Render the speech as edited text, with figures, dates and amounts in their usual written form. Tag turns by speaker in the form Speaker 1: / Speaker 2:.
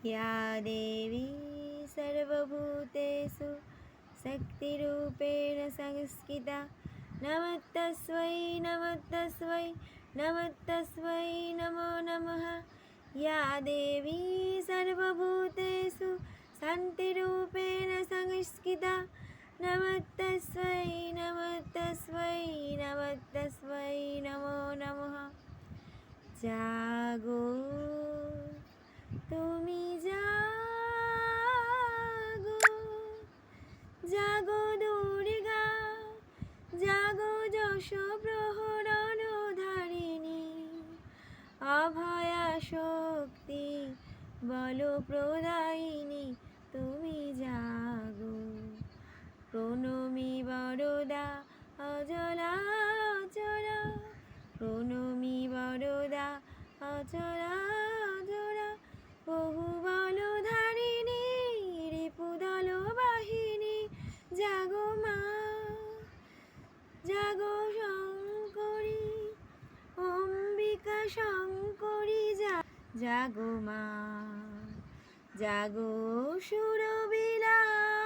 Speaker 1: या देवी सर्वभूतेषु शक्तिरूपेण संस्थिता नमस्तस्मै नमस्तस्मै नमस्तस्मै नमो नमः। या देवी सर्वभूतेषु शान्तिरूपेण संस्थिता नमस्तस्मै नमस्तस्मै नमस्तस्मै नमो नमः। जागो তুমি জাগো, জাগো দুর্গা, জাগো যশ প্রহরণ ধারিণী, অভয়া শক্তি বল প্রদায়িনী, তুমি জাগো। প্রণমী বরদা অজলা অজরা, প্রণমী বরদা অজরা অজরা, বহু বল ধারিণী রিপুদল বাহিনী, জাগো মা জাগো শঙ্করী, অম্বিকা শঙ্করী, জাগো মা, জাগো সুরবিলাস